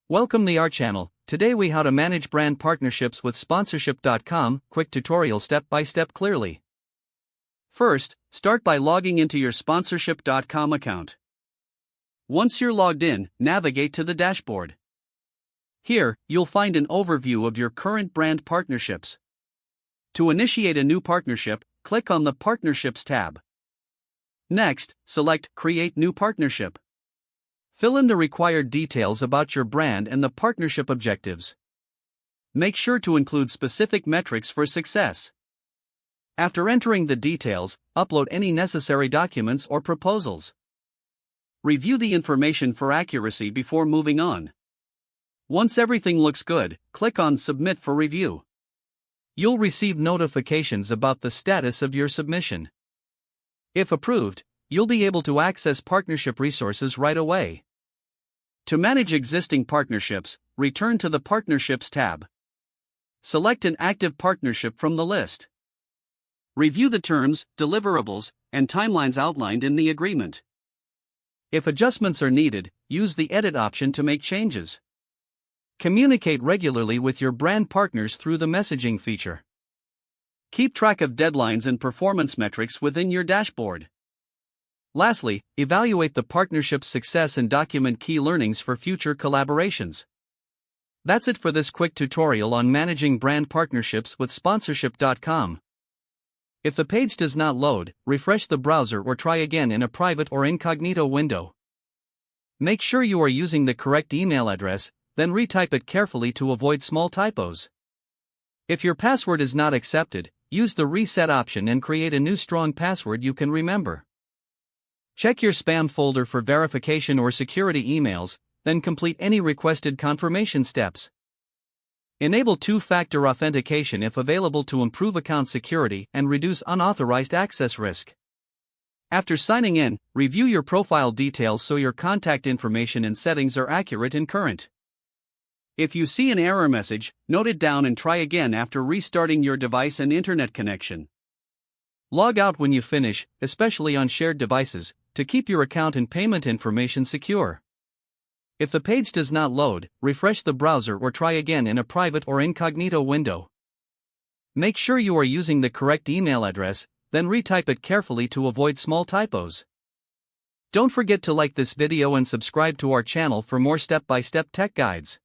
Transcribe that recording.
Welcome to our channel. Today we how to manage brand partnerships with sponsorship.com, quick tutorial step by step clearly. First, start by logging into your sponsorship.com account. Once you're logged in, navigate to the dashboard. Here, you'll find an overview of your current brand partnerships. To initiate a new partnership, click on the Partnerships tab. Next, select Create New Partnership. Fill in the required details about your brand and the partnership objectives. Make sure to include specific metrics for success. After entering the details, upload any necessary documents or proposals. Review the information for accuracy before moving on. Once everything looks good, click on Submit for review. You'll receive notifications about the status of your submission. If approved, you'll be able to access partnership resources right away. To manage existing partnerships, return to the Partnerships tab. Select an active partnership from the list. Review the terms, deliverables, and timelines outlined in the agreement. If adjustments are needed, use the Edit option to make changes. Communicate regularly with your brand partners through the messaging feature. Keep track of deadlines and performance metrics within your dashboard. Lastly, evaluate the partnership's success and document key learnings for future collaborations. That's it for this quick tutorial on managing brand partnerships with sponsorship.com. If the page does not load, refresh the browser or try again in a private or incognito window. Make sure you are using the correct email address, then retype it carefully to avoid small typos. If your password is not accepted, use the reset option and create a new strong password you can remember. Check your spam folder for verification or security emails, then complete any requested confirmation steps. Enable two-factor authentication if available to improve account security and reduce unauthorized access risk. After signing in, review your profile details so your contact information and settings are accurate and current. If you see an error message, note it down and try again after restarting your device and internet connection. Log out when you finish, especially on shared devices, to keep your account and payment information secure. If the page does not load, refresh the browser or try again in a private or incognito window. Make sure you are using the correct email address, then retype it carefully to avoid small typos. Don't forget to like this video and subscribe to our channel for more step-by-step tech guides.